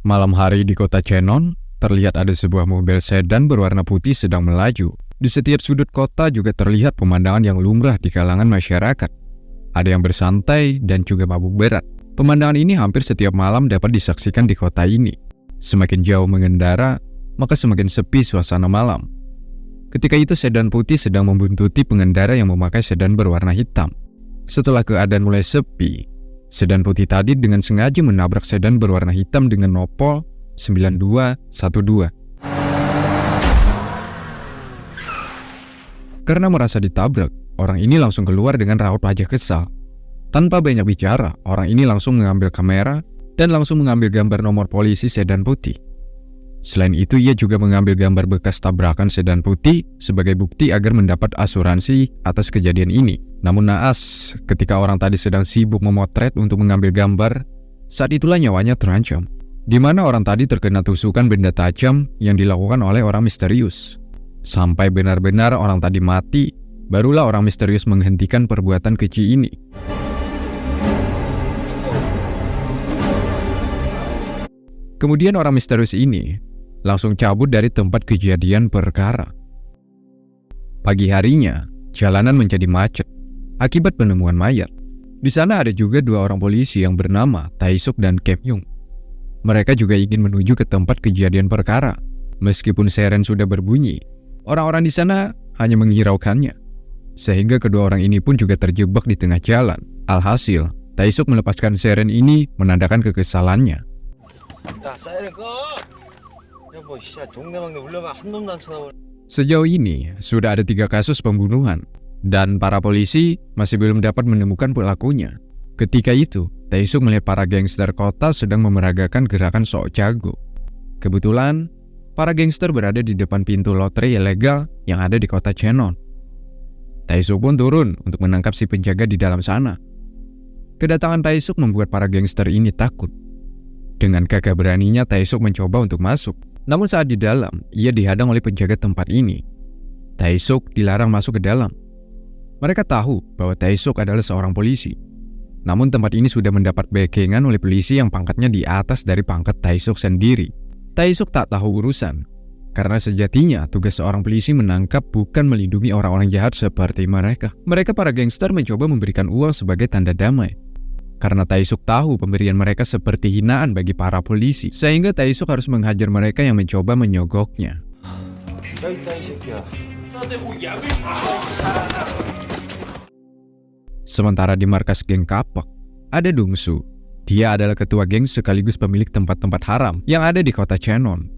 Malam hari di kota Cheonan, terlihat ada sebuah mobil sedan berwarna putih sedang melaju. Di setiap sudut kota juga terlihat pemandangan yang lumrah di kalangan masyarakat. Ada yang bersantai dan juga mabuk berat. Pemandangan ini hampir setiap malam dapat disaksikan di kota ini. Semakin jauh mengendara, maka semakin sepi suasana malam. Ketika itu sedan putih sedang membuntuti pengendara yang memakai sedan berwarna hitam. Setelah keadaan mulai sepi, sedan putih tadi dengan sengaja menabrak sedan berwarna hitam dengan nopol 9212. Karena merasa ditabrak, orang ini langsung keluar dengan raut wajah kesal. Tanpa banyak bicara, orang ini langsung mengambil kamera dan langsung mengambil gambar nomor polisi sedan putih. Selain itu, ia juga mengambil gambar bekas tabrakan sedan putih sebagai bukti agar mendapat asuransi atas kejadian ini. Namun naas, ketika orang tadi sedang sibuk memotret untuk mengambil gambar, saat itulah nyawanya terancam. Di mana orang tadi terkena tusukan benda tajam yang dilakukan oleh orang misterius. Sampai benar-benar orang tadi mati, barulah orang misterius menghentikan perbuatan keji ini. Kemudian orang misterius ini langsung cabut dari tempat kejadian perkara. Pagi harinya, jalanan menjadi macet akibat penemuan mayat. Di sana ada juga dua orang polisi yang bernama Tae-suk dan Kim-yung. Mereka juga ingin menuju ke tempat kejadian perkara. Meskipun siren sudah berbunyi, orang-orang di sana hanya menghiraukannya. Sehingga kedua orang ini pun juga terjebak di tengah jalan. Alhasil, Tae-suk melepaskan siren ini menandakan kekesalannya. Sejauh ini, sudah ada 3 kasus pembunuhan, dan para polisi masih belum dapat menemukan pelakunya. Ketika itu, Tae-suk melihat para gangster kota sedang memeragakan gerakan sok jago. Kebetulan, para gangster berada di depan pintu lotre ilegal yang ada di kota Cheonan. Tae-suk pun turun untuk menangkap si penjaga di dalam sana. Kedatangan Tae-suk membuat para gangster ini takut. Dengan gagah beraninya Tae-suk mencoba untuk masuk. Namun saat di dalam, ia dihadang oleh penjaga tempat ini. Tae-suk dilarang masuk ke dalam. Mereka tahu bahwa Tae-suk adalah seorang polisi. Namun tempat ini sudah mendapat backingan oleh polisi yang pangkatnya di atas dari pangkat Tae-suk sendiri. Tae-suk tak tahu urusan, karena sejatinya tugas seorang polisi menangkap bukan melindungi orang-orang jahat seperti mereka. Mereka para gangster mencoba memberikan uang sebagai tanda damai. Karena Tae-suk tahu pemberian mereka seperti hinaan bagi para polisi, sehingga Tae-suk harus menghajar mereka yang mencoba menyogoknya. Sementara di markas geng Kapak, ada Dong-su. Dia adalah ketua geng sekaligus pemilik tempat-tempat haram yang ada di kota Cheonan.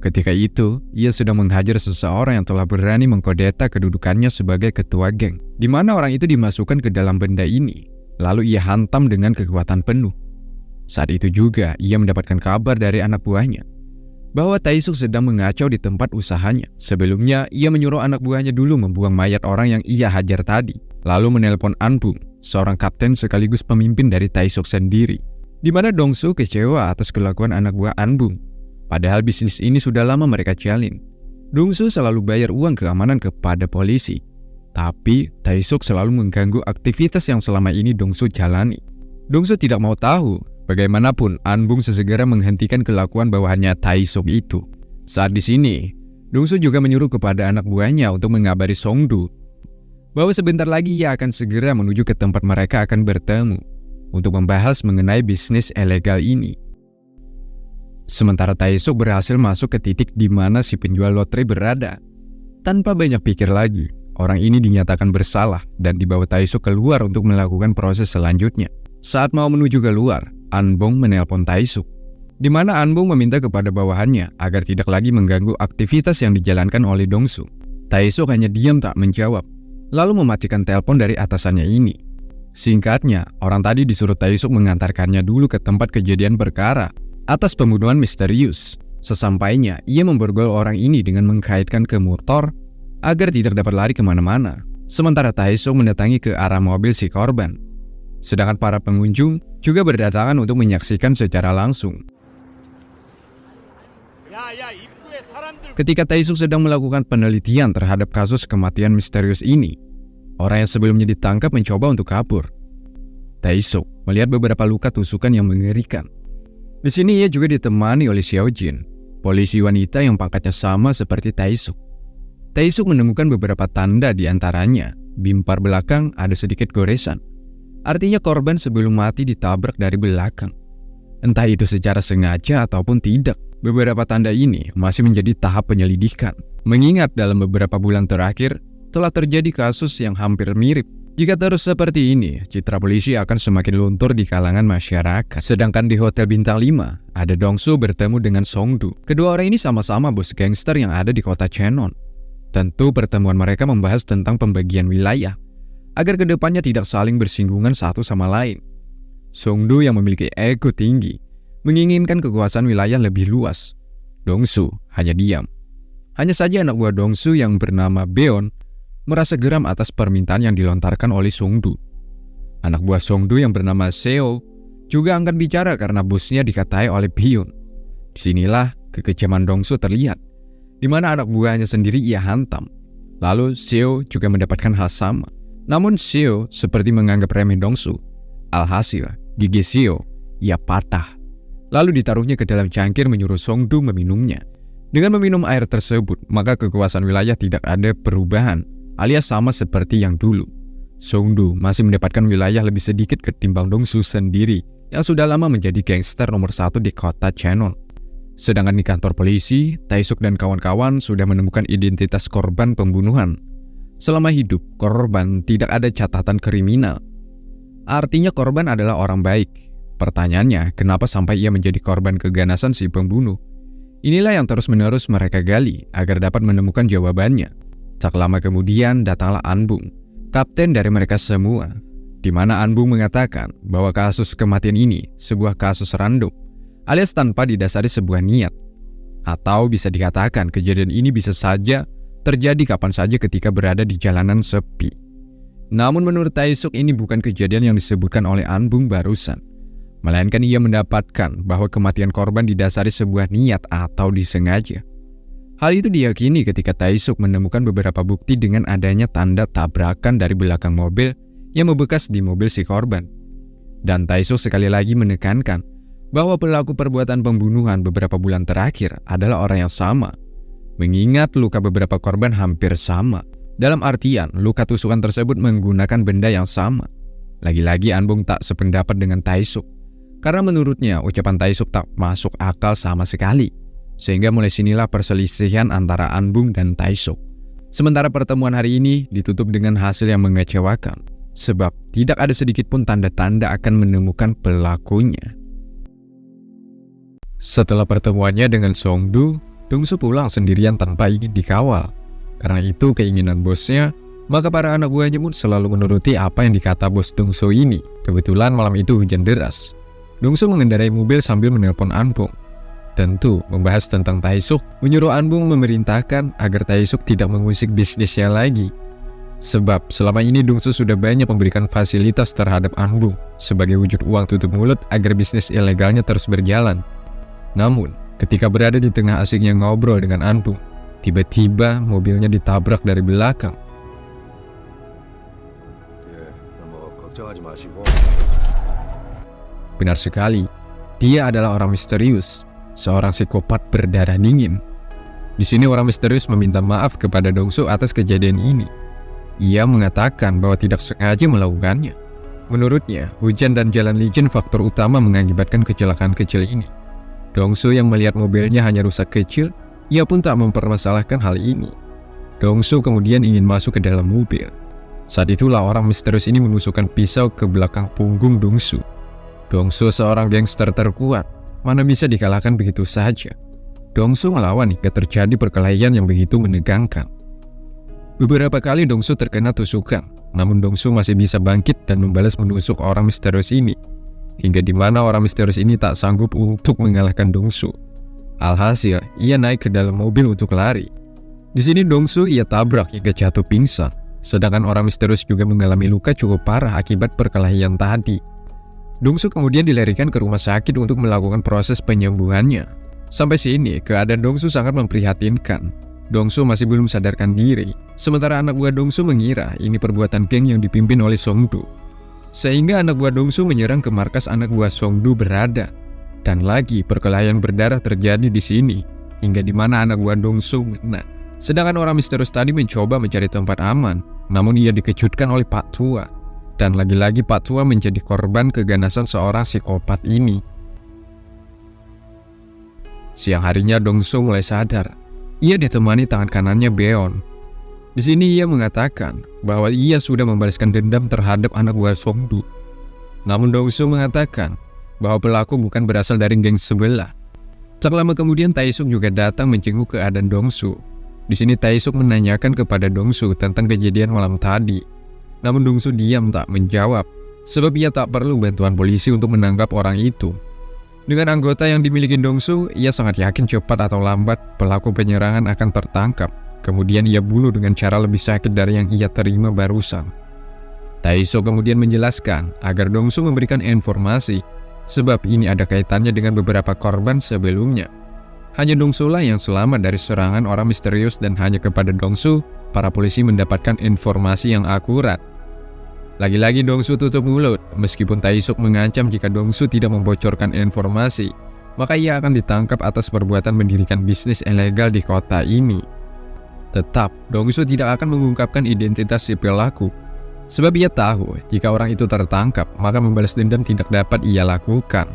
Ketika itu, ia sedang menghajar seseorang yang telah berani mengkodeta kedudukannya sebagai ketua geng, di mana orang itu dimasukkan ke dalam benda ini. Lalu ia hantam dengan kekuatan penuh. Saat itu juga ia mendapatkan kabar dari anak buahnya bahwa Tae-suk sedang mengacau di tempat usahanya. Sebelumnya ia menyuruh anak buahnya dulu membuang mayat orang yang ia hajar tadi, lalu menelpon Anbung, seorang kapten sekaligus pemimpin dari Tae-suk sendiri. Di mana Dong-su kecewa atas kelakuan anak buah Anbung. Padahal bisnis ini sudah lama mereka jalin. Dong-su selalu bayar uang keamanan kepada polisi. Tapi, Tae-suk selalu mengganggu aktivitas yang selama ini Dong-su jalani. Dong-su tidak mau tahu, bagaimanapun Anbung sesegera menghentikan kelakuan bawahannya Tae-suk itu. Saat di sini, Dong-su juga menyuruh kepada anak buahnya untuk mengabari Song-du bahwa sebentar lagi ia akan segera menuju ke tempat mereka akan bertemu untuk membahas mengenai bisnis ilegal ini. Sementara Tae-suk berhasil masuk ke titik di mana si penjual lotre berada. Tanpa banyak pikir lagi, orang ini dinyatakan bersalah dan dibawa Tae-suk keluar untuk melakukan proses selanjutnya. Saat mau menuju keluar, Anbung menelpon Tae-suk, di mana Anbung meminta kepada bawahannya agar tidak lagi mengganggu aktivitas yang dijalankan oleh Dong-su. Tae-suk hanya diam tak menjawab, lalu mematikan telepon dari atasannya ini. Singkatnya, orang tadi disuruh Tae-suk mengantarkannya dulu ke tempat kejadian perkara atas pembunuhan misterius. Sesampainya, ia memborgol orang ini dengan mengkaitkan ke motor agar tidak dapat lari kemana-mana. Sementara Tae-suk mendatangi ke arah mobil si korban. Sedangkan para pengunjung juga berdatangan untuk menyaksikan secara langsung. Ketika Tae-suk sedang melakukan penelitian terhadap kasus kematian misterius ini, orang yang sebelumnya ditangkap mencoba untuk kabur. Tae-suk melihat beberapa luka tusukan yang mengerikan. Di sini ia juga ditemani oleh Xiao Jin, polisi wanita yang pangkatnya sama seperti Tae-suk. Tae-suk menemukan beberapa tanda, di antaranya bimpar belakang ada sedikit goresan. Artinya korban sebelum mati ditabrak dari belakang. Entah itu secara sengaja ataupun tidak, beberapa tanda ini masih menjadi tahap penyelidikan. Mengingat dalam beberapa bulan terakhir telah terjadi kasus yang hampir mirip. Jika terus seperti ini, citra polisi akan semakin luntur di kalangan masyarakat. Sedangkan di Hotel Bintang 5, ada Dongsu bertemu dengan Songdu. Kedua orang ini sama-sama bos gangster yang ada di kota Cheonan. Tentu pertemuan mereka membahas tentang pembagian wilayah, agar kedepannya tidak saling bersinggungan satu sama lain. Songdu yang memiliki ego tinggi, menginginkan kekuasaan wilayah lebih luas. Dongsu hanya diam. Hanya saja anak buah Dongsu yang bernama Beon merasa geram atas permintaan yang dilontarkan oleh Songdu. Anak buah Songdu yang bernama Seo juga angkat bicara karena bosnya dikatai oleh Beon. Disinilah kekejaman Dongsu terlihat, di mana anak buahnya sendiri ia hantam. Lalu Seo juga mendapatkan hal sama. Namun Seo seperti menganggap remeh Dongsu. Alhasil, gigi Seo ia patah. Lalu ditaruhnya ke dalam cangkir menyuruh Songdu meminumnya. Dengan meminum air tersebut, maka kekuasaan wilayah tidak ada perubahan, alias sama seperti yang dulu. Songdu masih mendapatkan wilayah lebih sedikit ketimbang Dongsu sendiri yang sudah lama menjadi gangster nomor 1 di kota Cheonan. Sedangkan di kantor polisi, Tae-suk dan kawan-kawan sudah menemukan identitas korban pembunuhan. Selama hidup, korban tidak ada catatan kriminal. Artinya korban adalah orang baik. Pertanyaannya, kenapa sampai ia menjadi korban keganasan si pembunuh? Inilah yang terus-menerus mereka gali agar dapat menemukan jawabannya. Tak lama kemudian datanglah Anbung, kapten dari mereka semua, di mana Anbung mengatakan bahwa kasus kematian ini sebuah kasus random, alias tanpa didasari sebuah niat. Atau bisa dikatakan kejadian ini bisa saja terjadi kapan saja ketika berada di jalanan sepi. Namun menurut Tae-suk ini bukan kejadian yang disebutkan oleh Anbung barusan, melainkan ia mendapatkan bahwa kematian korban didasari sebuah niat atau disengaja. Hal itu diyakini ketika Tae-suk menemukan beberapa bukti dengan adanya tanda tabrakan dari belakang mobil yang membekas di mobil si korban. Dan Tae-suk sekali lagi menekankan bahwa pelaku perbuatan pembunuhan beberapa bulan terakhir adalah orang yang sama, mengingat luka beberapa korban hampir sama. Dalam artian, luka tusukan tersebut menggunakan benda yang sama. Lagi-lagi Anbung tak sependapat dengan Tae-suk, karena menurutnya ucapan Tae-suk tak masuk akal sama sekali. Sehingga mulai sinilah perselisihan antara Anbung dan Tae-suk. Sementara pertemuan hari ini ditutup dengan hasil yang mengecewakan, sebab tidak ada sedikit pun tanda-tanda akan menemukan pelakunya. Setelah pertemuannya dengan Songdu, Dongsu pulang sendirian tanpa ingin dikawal. Karena itu keinginan bosnya, maka para anak buahnya pun selalu menuruti apa yang dikata bos Dongsu ini. Kebetulan malam itu hujan deras. Dongsu mengendarai mobil sambil menelpon Anbung. Tentu membahas tentang Tae-suk, menyuruh Anbung memerintahkan agar Tae-suk tidak mengusik bisnisnya lagi. Sebab selama ini Dongsu sudah banyak memberikan fasilitas terhadap Anbung sebagai wujud uang tutup mulut agar bisnis ilegalnya terus berjalan. Namun, ketika berada di tengah asiknya ngobrol dengan Anbung, tiba-tiba mobilnya ditabrak dari belakang. Benar sekali, dia adalah orang misterius. Seorang psikopat berdarah dingin. Di sini orang misterius meminta maaf kepada Dongsu atas kejadian ini. Ia mengatakan bahwa tidak sengaja melakukannya. Menurutnya, hujan dan jalan licin faktor utama mengakibatkan kecelakaan kecil ini. Dongsu yang melihat mobilnya hanya rusak kecil, ia pun tak mempermasalahkan hal ini. Dongsu kemudian ingin masuk ke dalam mobil. Saat itulah orang misterius ini menusukkan pisau ke belakang punggung Dongsu. Dongsu seorang gangster terkuat, mana bisa dikalahkan begitu saja. Dongsu melawan hingga terjadi perkelahian yang begitu menegangkan. Beberapa kali Dongsu terkena tusukan, namun Dongsu masih bisa bangkit dan membalas menusuk orang misterius ini. Hingga di mana orang misterius ini tak sanggup untuk mengalahkan Dongsu. Alhasil, ia naik ke dalam mobil untuk lari. Di sini Dongsu ia tabrak hingga jatuh pingsan, sedangkan orang misterius juga mengalami luka cukup parah akibat perkelahian tadi. Dongsu kemudian dilarikan ke rumah sakit untuk melakukan proses penyembuhannya. Sampai sini, keadaan Dongsu sangat memprihatinkan. Dongsu masih belum sadarkan diri, sementara anak buah Dongsu mengira ini perbuatan geng yang dipimpin oleh Songdu. Sehingga anak buah Dongsu menyerang ke markas anak buah Songdu berada. Dan lagi perkelahian berdarah terjadi di sini, hingga di mana anak buah Dongsu kena. Sedangkan orang misterius tadi mencoba mencari tempat aman, namun ia dikejutkan oleh Pak Tua. Dan lagi-lagi Pak Tua menjadi korban keganasan seorang psikopat ini. Siang harinya Dongsu mulai sadar. Ia ditemani tangan kanannya Beon. Di sini ia mengatakan bahwa ia sudah membalaskan dendam terhadap anak buah Songdu. Namun Dongsu mengatakan bahwa pelaku bukan berasal dari geng sebelah. Tak lama kemudian Taesuk juga datang menjenguk keadaan Dongsu. Di sini Taesuk menanyakan kepada Dongsu tentang kejadian malam tadi. Namun Dongsu diam tak menjawab, sebab ia tak perlu bantuan polisi untuk menangkap orang itu. Dengan anggota yang dimiliki Dongsu, ia sangat yakin cepat atau lambat pelaku penyerangan akan tertangkap. Kemudian ia bunuh dengan cara lebih sakit dari yang ia terima barusan. Taesuk kemudian menjelaskan agar Dongsu memberikan informasi, sebab ini ada kaitannya dengan beberapa korban sebelumnya. Hanya Dongsu lah yang selamat dari serangan orang misterius dan hanya kepada Dongsu, para polisi mendapatkan informasi yang akurat. Lagi-lagi Dongsu tutup mulut, meskipun Taesuk mengancam jika Dongsu tidak membocorkan informasi, maka ia akan ditangkap atas perbuatan mendirikan bisnis ilegal di kota ini. Tetap, Dongsu tidak akan mengungkapkan identitas si pelaku, sebab ia tahu jika orang itu tertangkap, maka membalas dendam tidak dapat ia lakukan.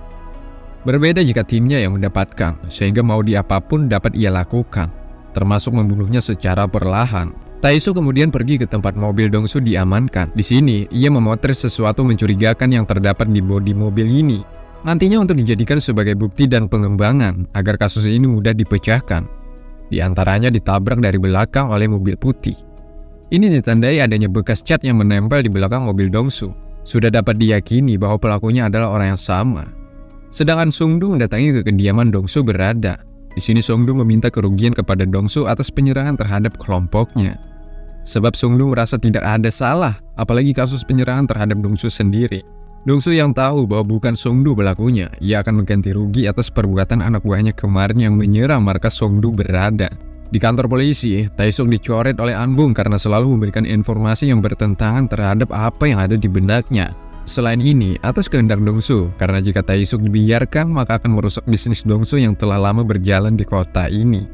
Berbeda jika timnya yang mendapatkan, sehingga mau diapapun dapat ia lakukan, termasuk membunuhnya secara perlahan. Taesuk kemudian pergi ke tempat mobil Dongsu diamankan. Di sini, ia memotret sesuatu mencurigakan yang terdapat di bodi mobil ini. Nantinya untuk dijadikan sebagai bukti dan pengembangan agar kasus ini mudah dipecahkan. Di antaranya ditabrak dari belakang oleh mobil putih. Ini ditandai adanya bekas cat yang menempel di belakang mobil Dongsu. Sudah dapat diyakini bahwa pelakunya adalah orang yang sama. Sedangkan Songdu mendatangi ke kediaman Dongsu berada. Di sini Songdu meminta kerugian kepada Dongsu atas penyerangan terhadap kelompoknya. Sebab Songdu merasa tidak ada salah, apalagi kasus penyerangan terhadap Dongsu sendiri. Dongsu yang tahu bahwa bukan Songdu pelakunya, ia akan mengganti rugi atas perbuatan anak buahnya kemarin yang menyerang markas Songdu berada. Di kantor polisi, Taesuk dicoret oleh Anbung karena selalu memberikan informasi yang bertentangan terhadap apa yang ada di benaknya. Selain ini, atas kehendak Dongsu, karena jika Taesuk dibiarkan, maka akan merusak bisnis Dongsu yang telah lama berjalan di kota ini.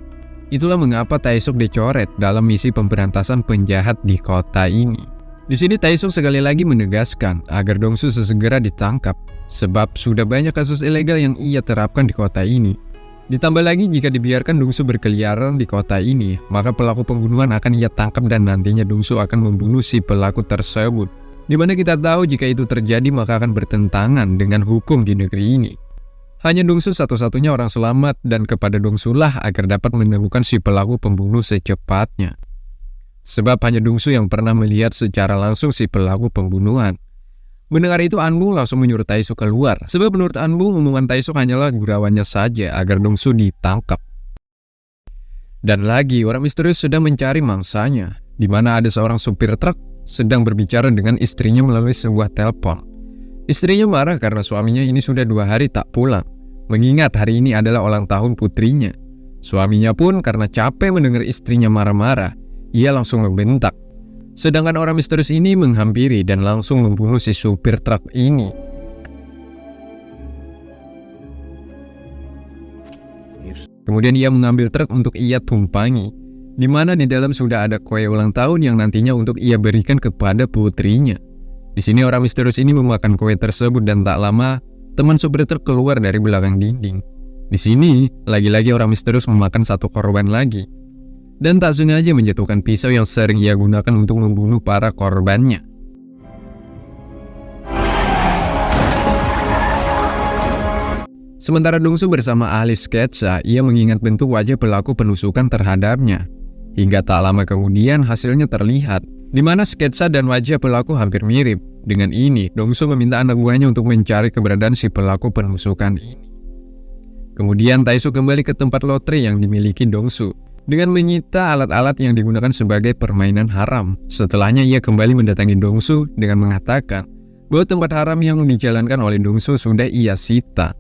Itulah mengapa Taesuk dicoret dalam misi pemberantasan penjahat di kota ini. Di sini Taesuk sekali lagi menegaskan agar Dongsu sesegera ditangkap, sebab sudah banyak kasus ilegal yang ia terapkan di kota ini. Ditambah lagi jika dibiarkan Dongsu berkeliaran di kota ini, maka pelaku pembunuhan akan ia tangkap dan nantinya Dongsu akan membunuh si pelaku tersebut. Dimana kita tahu jika itu terjadi maka akan bertentangan dengan hukum di negeri ini. Hanya Dongsu satu-satunya orang selamat dan kepada Dongsu lah agar dapat menemukan si pelaku pembunuh secepatnya. Sebab hanya Dongsu yang pernah melihat secara langsung si pelaku pembunuhan. Mendengar itu Anbung langsung menyuruh Taesuk keluar. Sebab menurut Anbung omongan Taesuk hanyalah gurauannya saja agar Dongsu ditangkap. Dan lagi orang misterius sedang mencari mangsanya, di mana ada seorang supir truk sedang berbicara dengan istrinya melalui sebuah telepon. Istrinya marah karena suaminya ini sudah 2 hari tak pulang, mengingat hari ini adalah ulang tahun putrinya. Suaminya pun karena capek mendengar istrinya marah-marah, ia langsung membentak. Sedangkan orang misterius ini menghampiri dan langsung membunuh si supir truk ini. Kemudian ia mengambil truk untuk ia tumpangi, di mana di dalam sudah ada kue ulang tahun yang nantinya untuk ia berikan kepada putrinya. Di sini orang misterius ini memakan kue tersebut dan tak lama teman supir truk keluar dari belakang dinding. Di sini lagi-lagi orang misterius memakan satu korban lagi dan tak sengaja menjatuhkan pisau yang sering ia gunakan untuk membunuh para korbannya. Sementara Dongsu bersama ahli sketsa, ia mengingat bentuk wajah pelaku penusukan terhadapnya. Hingga tak lama kemudian hasilnya terlihat, di mana sketsa dan wajah pelaku hampir mirip. Dengan ini, Dongsu meminta anak buahnya untuk mencari keberadaan si pelaku penusukan ini. Kemudian Taesuk kembali ke tempat lotre yang dimiliki Dongsu, dengan menyita alat-alat yang digunakan sebagai permainan haram. Setelahnya ia kembali mendatangi Dongsu dengan mengatakan bahwa tempat haram yang dijalankan oleh Dongsu sudah ia sita.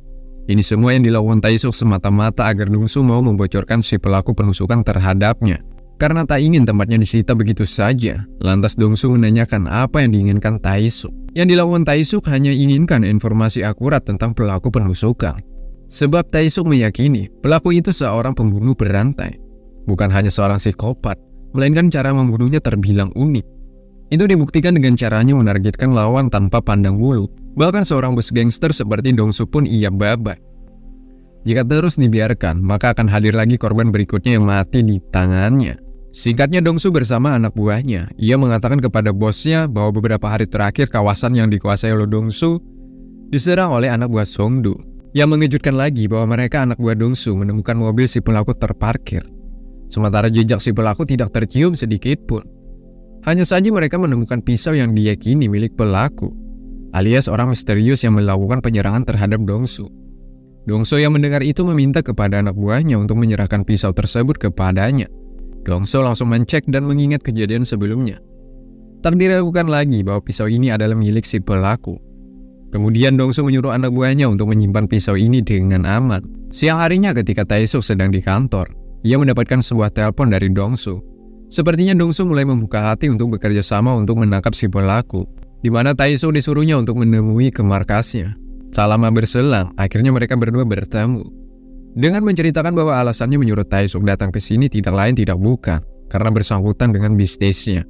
Ini semua yang dilakukan Taesuk semata-mata agar Dongsu mau membocorkan si pelaku penusukan terhadapnya. Karena tak ingin tempatnya disita begitu saja, lantas Dongsu menanyakan apa yang diinginkan Taesuk. Yang dilakukan Taesuk hanya inginkan informasi akurat tentang pelaku penusukan. Sebab Taesuk meyakini pelaku itu seorang pembunuh berantai. Bukan hanya seorang psikopat, melainkan cara membunuhnya terbilang unik. Itu dibuktikan dengan caranya menargetkan lawan tanpa pandang bulu. Bahkan seorang bos gangster seperti Dongsu pun ia babat. Jika terus dibiarkan, maka akan hadir lagi korban berikutnya yang mati di tangannya. Singkatnya, Dongsu bersama anak buahnya, ia mengatakan kepada bosnya bahwa beberapa hari terakhir kawasan yang dikuasai oleh Dongsu diserang oleh anak buah Songdu. Yang mengejutkan lagi bahwa mereka anak buah Dongsu menemukan mobil si pelaku terparkir. Sementara jejak si pelaku tidak tercium sedikit pun. Hanya saja mereka menemukan pisau yang diyakini milik pelaku, alias orang misterius yang melakukan penyerangan terhadap Dongsu. Dongsu yang mendengar itu meminta kepada anak buahnya untuk menyerahkan pisau tersebut kepadanya. Dongsu langsung mencek dan mengingat kejadian sebelumnya. Tak diragukan lagi bahwa pisau ini adalah milik si pelaku. Kemudian Dongsu menyuruh anak buahnya untuk menyimpan pisau ini dengan aman. Siang harinya ketika Taesuk sedang di kantor, ia mendapatkan sebuah telepon dari Dongsu. Sepertinya Dongsu mulai membuka hati untuk bekerja sama untuk menangkap si pelaku, di mana Taesuk disuruhnya untuk menemui ke markasnya. Tak lama berselang, akhirnya mereka berdua bertemu. Dengan menceritakan bahwa alasannya menyuruh Taesuk datang ke sini tidak lain tidak bukan karena bersangkutan dengan bisnisnya.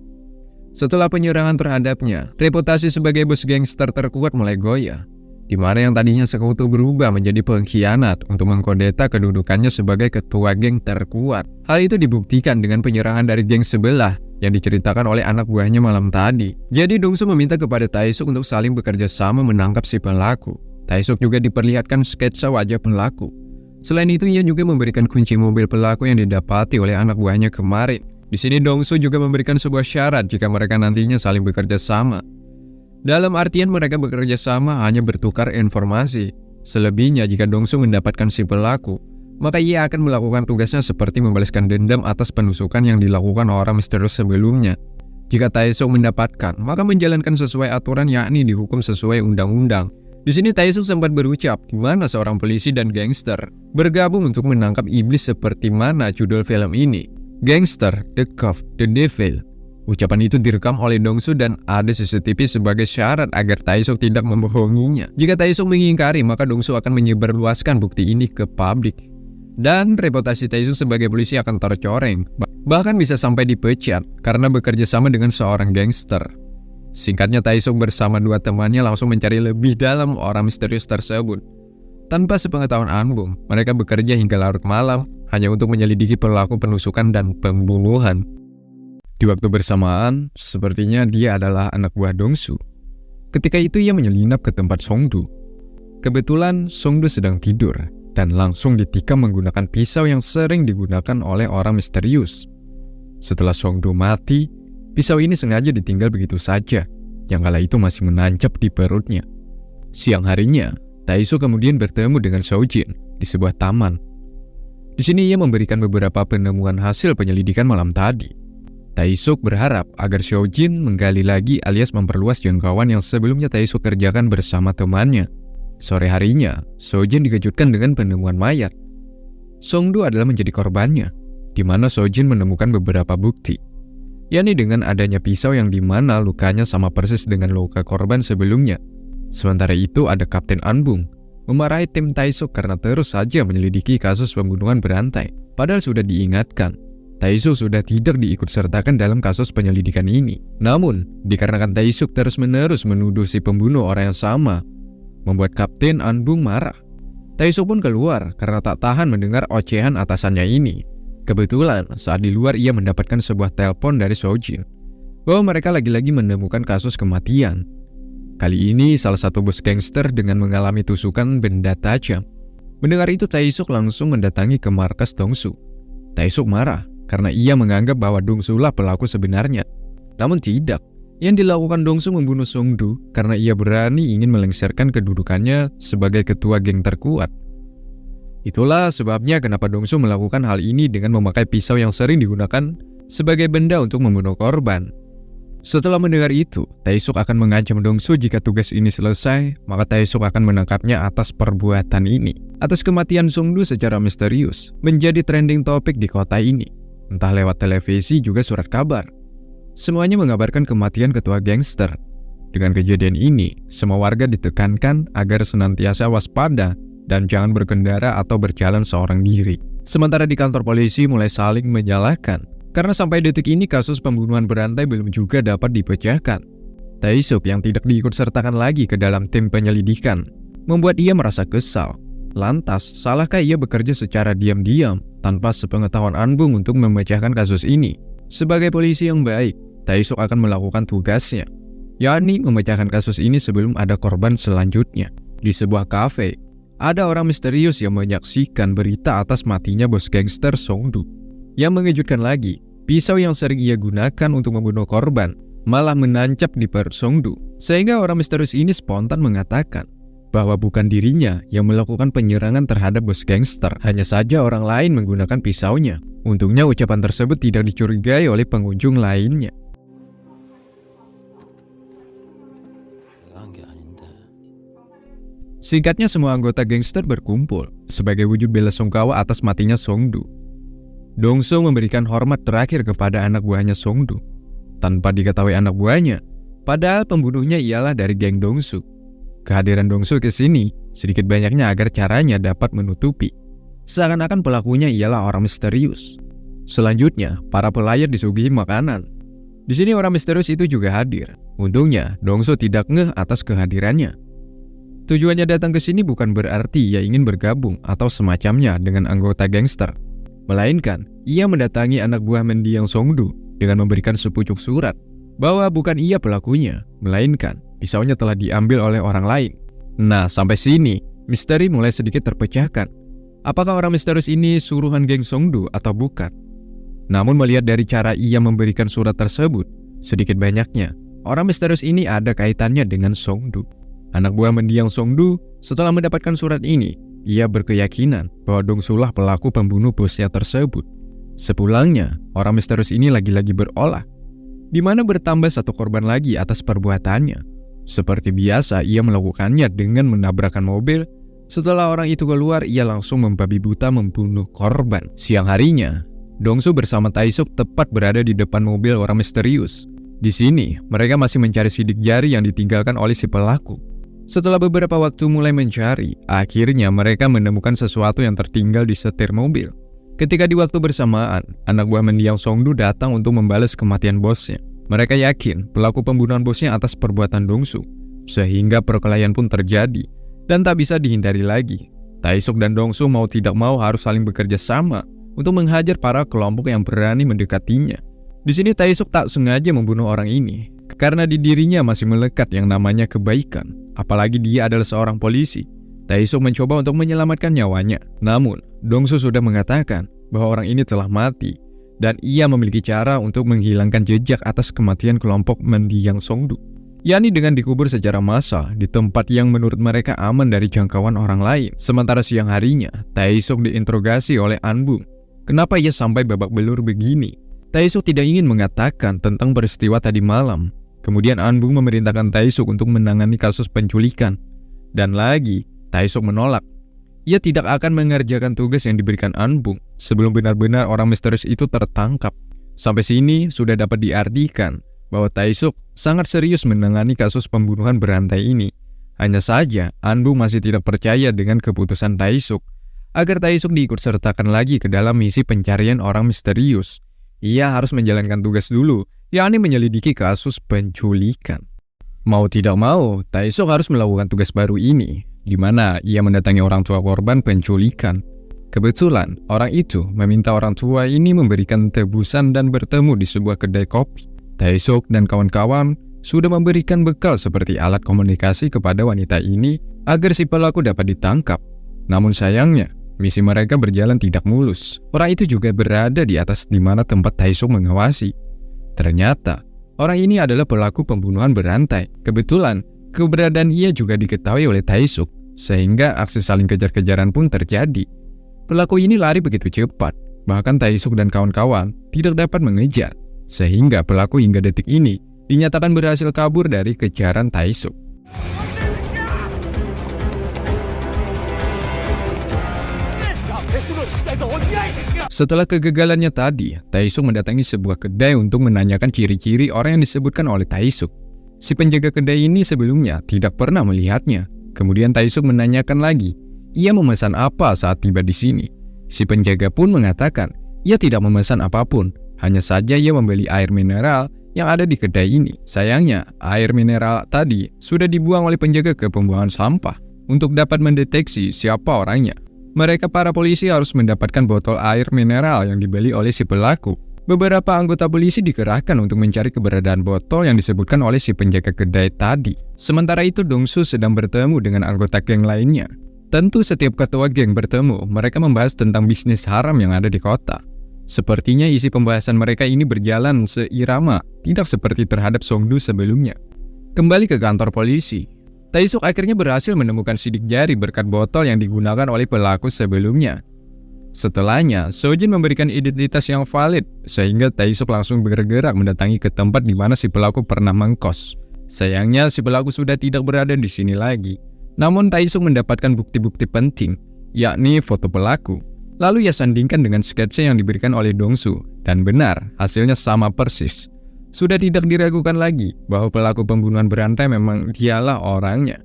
Setelah penyerangan terhadapnya, reputasi sebagai bos gangster terkuat mulai goyah, di mana yang tadinya sekutu berubah menjadi pengkhianat untuk mengkudeta kedudukannya sebagai ketua geng terkuat. Hal itu dibuktikan dengan penyerangan dari geng sebelah yang diceritakan oleh anak buahnya malam tadi. Jadi Dongsu meminta kepada Taesuk untuk saling bekerja sama menangkap si pelaku. Taesuk juga diperlihatkan sketsa wajah pelaku. Selain itu, ia juga memberikan kunci mobil pelaku yang didapati oleh anak buahnya kemarin. Di sini Dongsu juga memberikan sebuah syarat jika mereka nantinya saling bekerja sama. Dalam artian mereka bekerja sama hanya bertukar informasi. Selebihnya jika Dongsu mendapatkan si pelaku, maka ia akan melakukan tugasnya seperti membalaskan dendam atas penusukan yang dilakukan orang misterius sebelumnya. Jika Taesuk mendapatkan, maka menjalankan sesuai aturan yakni dihukum sesuai undang-undang. Di sini Taesuk sempat berucap di mana seorang polisi dan gangster bergabung untuk menangkap iblis seperti mana judul film ini, Gangster, The Cove, The Devil. Ucapan itu direkam oleh Dongsu dan ada CCTV sebagai syarat agar Taesuk tidak membohonginya. Jika Taesuk mengingkari, maka Dongsu akan menyebarluaskan bukti ini ke publik. Dan reputasi Taesuk sebagai polisi akan tercoreng, bahkan bisa sampai dipecat karena bekerja sama dengan seorang gangster. Singkatnya, Taesuk bersama dua temannya langsung mencari lebih dalam orang misterius tersebut. Tanpa sepengetahuan Anbum, mereka bekerja hingga larut malam hanya untuk menyelidiki pelaku penusukan dan pembunuhan. Di waktu bersamaan, sepertinya dia adalah anak buah Dongsu. Ketika itu ia menyelinap ke tempat Songdu. Kebetulan Songdu sedang tidur dan langsung ditikam menggunakan pisau yang sering digunakan oleh orang misterius. Setelah Songdu mati, pisau ini sengaja ditinggal begitu saja, yang kala itu masih menancap di perutnya. Siang harinya, Taesuk kemudian bertemu dengan Soojin di sebuah taman. Di sini ia memberikan beberapa penemuan hasil penyelidikan malam tadi. Taesuk berharap agar Soojin menggali lagi alias memperluas jangkauan yang sebelumnya Taesuk kerjakan bersama temannya. Sore harinya, Soojin dikejutkan dengan penemuan mayat. Songdu adalah menjadi korbannya, di mana Soojin menemukan beberapa bukti, yakni dengan adanya pisau yang dimana lukanya sama persis dengan luka korban sebelumnya. Sementara itu ada Kapten Anbung memarahi tim Taesuk karena terus saja menyelidiki kasus pembunuhan berantai. Padahal sudah diingatkan, Taesuk sudah tidak diikutsertakan dalam kasus penyelidikan ini. Namun, dikarenakan Taesuk terus-menerus menuduh si pembunuh orang yang sama, membuat Kapten Anbung marah. Taesuk pun keluar karena tak tahan mendengar ocehan atasannya ini. Kebetulan saat di luar ia mendapatkan sebuah telepon dari Soojin bahwa mereka lagi-lagi menemukan kasus kematian. Kali ini salah satu bos gangster dengan mengalami tusukan benda tajam. Mendengar itu Taesuk langsung mendatangi ke markas Dongsu. Taesuk marah karena ia menganggap bahwa Dongsu lah pelaku sebenarnya. Namun tidak, yang dilakukan Dongsu membunuh Songdu karena ia berani ingin melengsarkan kedudukannya sebagai ketua geng terkuat. Itulah sebabnya kenapa Dongsu melakukan hal ini dengan memakai pisau yang sering digunakan sebagai benda untuk membunuh korban. Setelah mendengar itu, Taesuk akan mengancam Dongsu jika tugas ini selesai, maka Taesuk akan menangkapnya atas perbuatan ini. Atas kematian Songdu secara misterius, menjadi trending topik di kota ini. Entah lewat televisi juga surat kabar. Semuanya mengabarkan kematian ketua gangster. Dengan kejadian ini, semua warga ditekankan agar senantiasa waspada dan jangan berkendara atau berjalan seorang diri. Sementara di kantor polisi mulai saling menyalahkan, karena sampai detik ini kasus pembunuhan berantai belum juga dapat dipecahkan. Tae-suk yang tidak diikutsertakan lagi ke dalam tim penyelidikan membuat ia merasa kesal. Lantas, salahkah ia bekerja secara diam-diam tanpa sepengetahuan An-bum untuk memecahkan kasus ini? Sebagai polisi yang baik, Tae-suk akan melakukan tugasnya, yakni memecahkan kasus ini sebelum ada korban selanjutnya. Di sebuah kafe, ada orang misterius yang menyaksikan berita atas matinya bos gangster Song-du. Yang mengejutkan lagi, pisau yang sering ia gunakan untuk membunuh korban malah menancap di perut Song-du, sehingga orang misterius ini spontan mengatakan bahwa bukan dirinya yang melakukan penyerangan terhadap bos gangster, hanya saja orang lain menggunakan pisaunya. Untungnya ucapan tersebut tidak dicurigai oleh pengunjung lainnya. Singkatnya, semua anggota gangster berkumpul sebagai wujud belasungkawa atas matinya Song-du. Dong-so memberikan hormat terakhir kepada anak buahnya Song-du, tanpa diketahui anak buahnya, padahal pembunuhnya ialah dari geng Dong-su. Kehadiran Dong-su ke sini sedikit banyaknya agar caranya dapat menutupi, seakan-akan pelakunya ialah orang misterius. Selanjutnya, para pelayat disuguhi makanan. Di sini orang misterius itu juga hadir. Untungnya, Dong-so tidak ngeh atas kehadirannya. Tujuannya datang ke sini bukan berarti ia ingin bergabung atau semacamnya dengan anggota gangster, melainkan ia mendatangi anak buah mendiang Song-du dengan memberikan sepucuk surat bahwa bukan ia pelakunya, melainkan pisaunya telah diambil oleh orang lain. Nah, sampai sini misteri mulai sedikit terpecahkan. Apakah orang misterius ini suruhan geng Song-du atau bukan? Namun melihat dari cara ia memberikan surat tersebut, sedikit banyaknya orang misterius ini ada kaitannya dengan Song-du. Anak buah mendiang Song-du setelah mendapatkan surat ini, ia berkeyakinan bahwa Dong-sulah pelaku pembunuh bosnya tersebut. Sepulangnya, orang misterius ini lagi-lagi berolah, di mana bertambah satu korban lagi atas perbuatannya. Seperti biasa, ia melakukannya dengan menabrakkan mobil. Setelah orang itu keluar, ia langsung membabi buta membunuh korban. Siang harinya, Dong-su bersama Tae-suk tepat berada di depan mobil orang misterius. Di sini, mereka masih mencari sidik jari yang ditinggalkan oleh si pelaku. Setelah beberapa waktu mulai mencari, akhirnya mereka menemukan sesuatu yang tertinggal di setir mobil. Ketika di waktu bersamaan, anak buah mendiang Song-du datang untuk membalas kematian bosnya. Mereka yakin pelaku pembunuhan bosnya atas perbuatan Dong-su, sehingga perkelahian pun terjadi dan tak bisa dihindari lagi. Tae-suk dan Dong-su mau tidak mau harus saling bekerja sama untuk menghajar para kelompok yang berani mendekatinya. Di sini Tae-suk tak sengaja membunuh orang ini karena di dirinya masih melekat yang namanya kebaikan. Apalagi dia adalah seorang polisi. Tae-suk mencoba untuk menyelamatkan nyawanya. Namun, Dong-su sudah mengatakan bahwa orang ini telah mati dan ia memiliki cara untuk menghilangkan jejak atas kematian kelompok mendiang Song-du, yakni dengan dikubur secara massal di tempat yang menurut mereka aman dari jangkauan orang lain. Sementara siang harinya, Tae-suk diinterogasi oleh An-bum. Kenapa ia sampai babak belur begini? Tae-suk tidak ingin mengatakan tentang peristiwa tadi malam. Kemudian An-bum memerintahkan Tae-suk untuk menangani kasus penculikan. Dan lagi, Tae-suk menolak. Ia tidak akan mengerjakan tugas yang diberikan An-bum sebelum benar-benar orang misterius itu tertangkap. Sampai sini sudah dapat diartikan bahwa Tae-suk sangat serius menangani kasus pembunuhan berantai ini. Hanya saja, An-bum masih tidak percaya dengan keputusan Tae-suk agar Tae-suk diikutsertakan lagi ke dalam misi pencarian orang misterius. Ia harus menjalankan tugas dulu, yakni menyelidiki kasus penculikan. Mau tidak mau, Tae-suk harus melakukan tugas baru ini, di mana ia mendatangi orang tua korban penculikan. Kebetulan, orang itu meminta orang tua ini memberikan tebusan dan bertemu di sebuah kedai kopi. Tae-suk dan kawan-kawan sudah memberikan bekal seperti alat komunikasi kepada wanita ini agar si pelaku dapat ditangkap. Namun sayangnya, misi mereka berjalan tidak mulus. Orang itu juga berada di atas di mana tempat Tae-suk mengawasi. Ternyata, orang ini adalah pelaku pembunuhan berantai. Kebetulan, keberadaan ia juga diketahui oleh Tae-suk, sehingga aksi saling kejar-kejaran pun terjadi. Pelaku ini lari begitu cepat, bahkan Tae-suk dan kawan-kawan tidak dapat mengejar, sehingga pelaku hingga detik ini dinyatakan berhasil kabur dari kejaran Tae-suk. Setelah kegagalannya tadi, Tae-suk mendatangi sebuah kedai untuk menanyakan ciri-ciri orang yang disebutkan oleh Tae-suk. Si penjaga kedai ini sebelumnya tidak pernah melihatnya. Kemudian Tae-suk menanyakan lagi, ia memesan apa saat tiba di sini. Si penjaga pun mengatakan ia tidak memesan apapun, hanya saja ia membeli air mineral yang ada di kedai ini. Sayangnya, air mineral tadi sudah dibuang oleh penjaga ke pembuangan sampah. Untuk dapat mendeteksi siapa orangnya, mereka para polisi harus mendapatkan botol air mineral yang dibeli oleh si pelaku. Beberapa anggota polisi dikerahkan untuk mencari keberadaan botol yang disebutkan oleh si penjaga kedai tadi. Sementara itu, Dongsu sedang bertemu dengan anggota geng lainnya. Tentu setiap ketua geng bertemu, mereka membahas tentang bisnis haram yang ada di kota. Sepertinya isi pembahasan mereka ini berjalan seirama, tidak seperti terhadap Songdu sebelumnya. Kembali ke kantor polisi, Tae-suk akhirnya berhasil menemukan sidik jari berkat botol yang digunakan oleh pelaku sebelumnya. Setelahnya, Sojin memberikan identitas yang valid, sehingga Tae-suk langsung bergerak mendatangi ke tempat di mana si pelaku pernah mengkos. Sayangnya, si pelaku sudah tidak berada di sini lagi. Namun Tae-suk mendapatkan bukti-bukti penting, yakni foto pelaku. Lalu ia sandingkan dengan sketsa yang diberikan oleh Dongsu, dan benar, hasilnya sama persis. Sudah tidak diragukan lagi bahwa pelaku pembunuhan berantai memang dialah orangnya.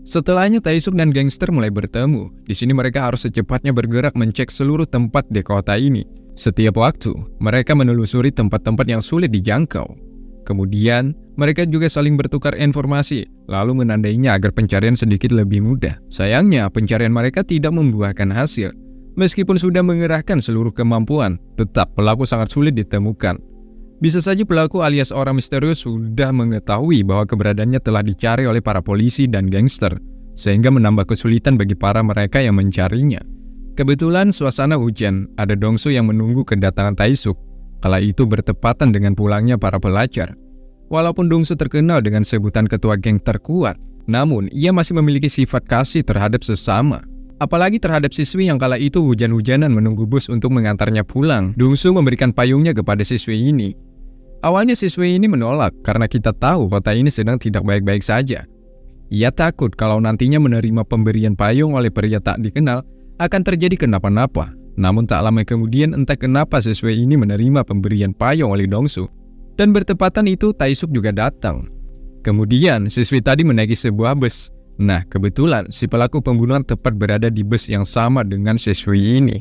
Setelahnya Tae-suk dan gangster mulai bertemu. Di sini mereka harus secepatnya bergerak mencek seluruh tempat di kota ini. Setiap waktu, mereka menelusuri tempat-tempat yang sulit dijangkau. Kemudian, mereka juga saling bertukar informasi, lalu menandainya agar pencarian sedikit lebih mudah. Sayangnya, pencarian mereka tidak membuahkan hasil. Meskipun sudah mengerahkan seluruh kemampuan, tetap pelaku sangat sulit ditemukan. Bisa saja pelaku alias orang misterius sudah mengetahui bahwa keberadaannya telah dicari oleh para polisi dan gangster, sehingga menambah kesulitan bagi para mereka yang mencarinya. Kebetulan suasana hujan, ada Dongsu yang menunggu kedatangan Tae-suk. Kala itu bertepatan dengan pulangnya para pelajar. Walaupun Dongsu terkenal dengan sebutan ketua geng terkuat, namun ia masih memiliki sifat kasih terhadap sesama. Apalagi terhadap siswi yang kala itu hujan-hujanan menunggu bus untuk mengantarnya pulang. Dongsu memberikan payungnya kepada siswi ini. Awalnya siswi ini menolak karena kita tahu kota ini sedang tidak baik-baik saja. Ia takut kalau nantinya menerima pemberian payung oleh pria tak dikenal akan terjadi kenapa-napa. Namun tak lama kemudian entah kenapa siswi ini menerima pemberian payung oleh Dongsu. Dan bertepatan itu Tae-suk juga datang. Kemudian siswi tadi menaiki sebuah bus. Nah, kebetulan si pelaku pembunuhan tepat berada di bus yang sama dengan siswi ini.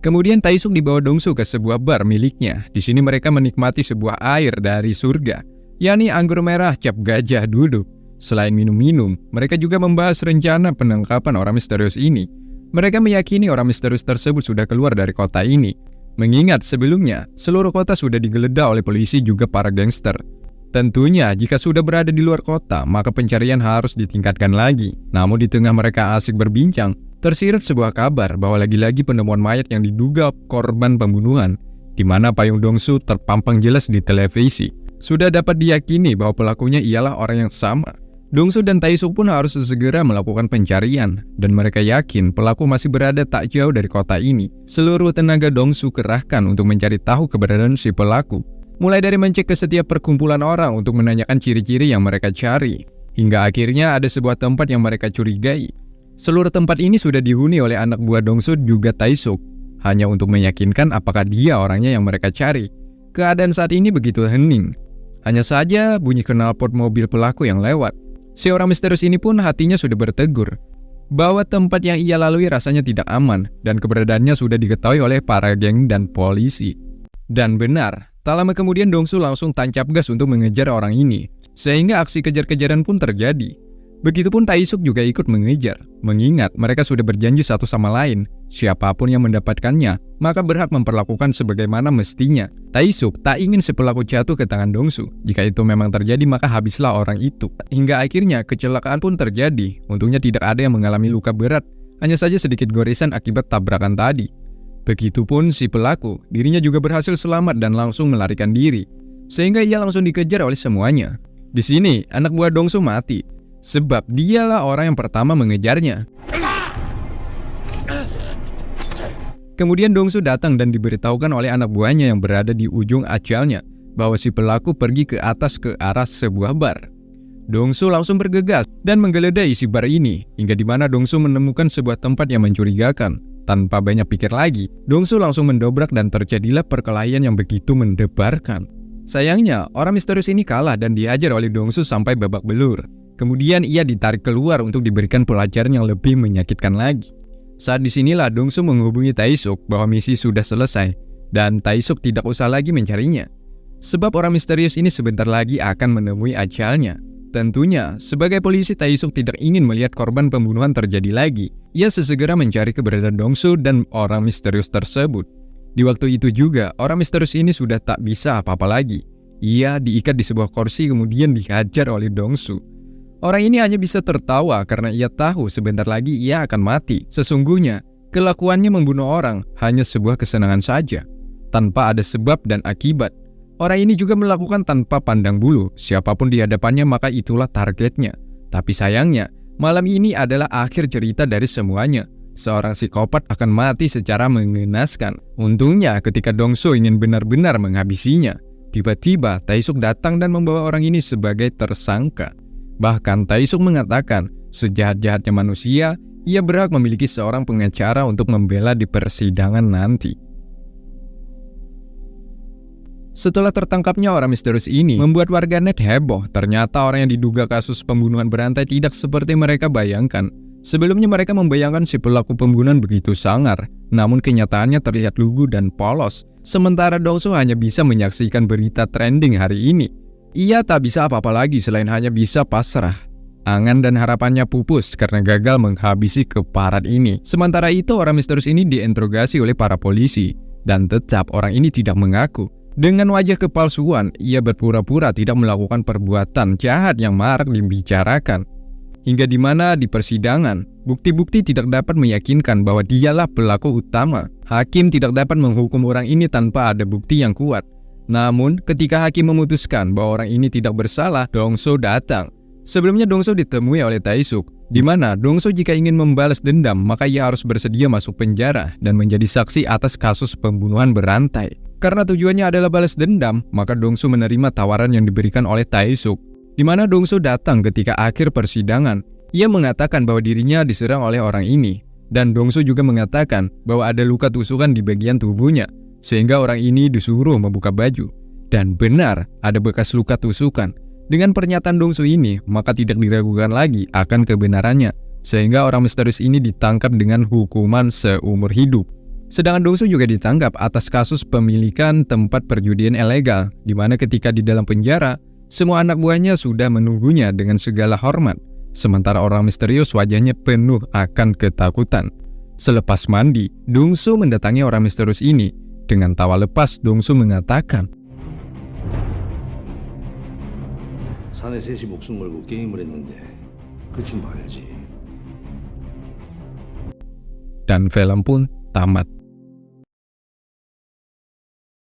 Kemudian Tae-suk dibawa Dongsu ke sebuah bar miliknya. Di sini mereka menikmati sebuah air dari surga, yakni anggur merah cap gajah duduk. Selain minum-minum, mereka juga membahas rencana penangkapan orang misterius ini. Mereka meyakini orang misterius tersebut sudah keluar dari kota ini. Mengingat sebelumnya, seluruh kota sudah digeledah oleh polisi juga para gangster. Tentunya, jika sudah berada di luar kota, maka pencarian harus ditingkatkan lagi. Namun di tengah mereka asik berbincang, tersirat sebuah kabar bahwa lagi-lagi penemuan mayat yang diduga korban pembunuhan, di mana payung Dongsu terpampang jelas di televisi. Sudah dapat diyakini bahwa pelakunya ialah orang yang sama. Dongsu dan Tae-suk pun harus segera melakukan pencarian, dan mereka yakin pelaku masih berada tak jauh dari kota ini. Seluruh tenaga Dongsu kerahkan untuk mencari tahu keberadaan si pelaku. Mulai dari mencek ke setiap perkumpulan orang untuk menanyakan ciri-ciri yang mereka cari, hingga akhirnya ada sebuah tempat yang mereka curigai. Seluruh tempat ini sudah dihuni oleh anak buah Dongsu juga Tae-suk, hanya untuk meyakinkan apakah dia orangnya yang mereka cari. Keadaan saat ini begitu hening. Hanya saja bunyi knalpot mobil pelaku yang lewat. Si orang misterius ini pun hatinya sudah bertegur bahwa tempat yang ia lalui rasanya tidak aman dan keberadaannya sudah diketahui oleh para geng dan polisi. Dan benar, tak lama kemudian Dongsu langsung tancap gas untuk mengejar orang ini, sehingga aksi kejar-kejaran pun terjadi. Begitupun Tae-suk juga ikut mengejar, mengingat mereka sudah berjanji satu sama lain. Siapapun yang mendapatkannya, maka berhak memperlakukan sebagaimana mestinya. Tae-suk tak ingin si pelaku jatuh ke tangan Dongsu. Jika itu memang terjadi, maka habislah orang itu. Hingga akhirnya kecelakaan pun terjadi. Untungnya tidak ada yang mengalami luka berat, hanya saja sedikit goresan akibat tabrakan tadi. Begitupun si pelaku, dirinya juga berhasil selamat dan langsung melarikan diri, sehingga ia langsung dikejar oleh semuanya. Di sini, anak buah Dongsu mati, sebab dialah orang yang pertama mengejarnya. Kemudian Dongsu datang dan diberitahukan oleh anak buahnya yang berada di ujung ajalnya bahwa si pelaku pergi ke atas ke arah sebuah bar. Dongsu langsung bergegas dan menggeledah isi bar ini, hingga di mana Dongsu menemukan sebuah tempat yang mencurigakan. Tanpa banyak pikir lagi, Dongsu langsung mendobrak dan terjadilah perkelahian yang begitu mendebarkan. Sayangnya, orang misterius ini kalah dan dihajar oleh Dongsu sampai babak belur. Kemudian ia ditarik keluar untuk diberikan pelajaran yang lebih menyakitkan lagi. Saat disinilah Dongsu menghubungi Tae-suk bahwa misi sudah selesai dan Tae-suk tidak usah lagi mencarinya. Sebab orang misterius ini sebentar lagi akan menemui ajalnya. Tentunya, sebagai polisi Tae-suk tidak ingin melihat korban pembunuhan terjadi lagi. Ia sesegera mencari keberadaan Dongsu dan orang misterius tersebut. Di waktu itu juga, orang misterius ini sudah tak bisa apa-apa lagi. Ia diikat di sebuah kursi kemudian dihajar oleh Dongsu. Orang ini hanya bisa tertawa karena ia tahu sebentar lagi ia akan mati. Sesungguhnya, kelakuannya membunuh orang hanya sebuah kesenangan saja, tanpa ada sebab dan akibat. Orang ini juga melakukan tanpa pandang bulu, siapapun di hadapannya maka itulah targetnya. Tapi sayangnya, malam ini adalah akhir cerita dari semuanya. Seorang psikopat akan mati secara mengenaskan. Untungnya ketika Dongsu ingin benar-benar menghabisinya, tiba-tiba Tae-suk datang dan membawa orang ini sebagai tersangka. Bahkan Tae-suk mengatakan, sejahat-jahatnya manusia, ia berhak memiliki seorang pengacara untuk membela di persidangan nanti. Setelah tertangkapnya orang misterius ini, membuat warganet heboh. Ternyata orang yang diduga kasus pembunuhan berantai tidak seperti mereka bayangkan. Sebelumnya mereka membayangkan si pelaku pembunuhan begitu sangar, namun kenyataannya terlihat lugu dan polos. Sementara Dongsu hanya bisa menyaksikan berita trending hari ini. Ia tak bisa apa-apa lagi selain hanya bisa pasrah. Angan dan harapannya pupus karena gagal menghabisi keparat ini. Sementara itu orang misterius ini diinterogasi oleh para polisi, dan tetap orang ini tidak mengaku. Dengan wajah kepalsuan, ia berpura-pura tidak melakukan perbuatan jahat yang marak dibicarakan. Hingga di mana di persidangan, bukti-bukti tidak dapat meyakinkan bahwa dialah pelaku utama. Hakim tidak dapat menghukum orang ini tanpa ada bukti yang kuat. Namun, ketika hakim memutuskan bahwa orang ini tidak bersalah, Dongsu datang. Sebelumnya Dongsu ditemui oleh Tae-suk, di mana Dongsu jika ingin membalas dendam, maka ia harus bersedia masuk penjara dan menjadi saksi atas kasus pembunuhan berantai. Karena tujuannya adalah balas dendam, maka Dongsu menerima tawaran yang diberikan oleh Tae-suk, di mana Dongsu datang ketika akhir persidangan. Ia mengatakan bahwa dirinya diserang oleh orang ini, dan Dongsu juga mengatakan bahwa ada luka tusukan di bagian tubuhnya, sehingga orang ini disuruh membuka baju. Dan benar, ada bekas luka tusukan. Dengan pernyataan Dongsu ini, maka tidak diragukan lagi akan kebenarannya, sehingga orang misterius ini ditangkap dengan hukuman seumur hidup. Sedangkan Dongsu juga ditangkap atas kasus pemilikan tempat perjudian ilegal, di mana ketika di dalam penjara, semua anak buahnya sudah menunggunya dengan segala hormat, sementara orang misterius wajahnya penuh akan ketakutan. Selepas mandi, Dongsu mendatangi orang misterius ini. Dengan tawa lepas, Dongsu mengatakan, 사내 셋이 목숨 걸고 게임을 했는데 끝은 봐야지. dan film pun tamat.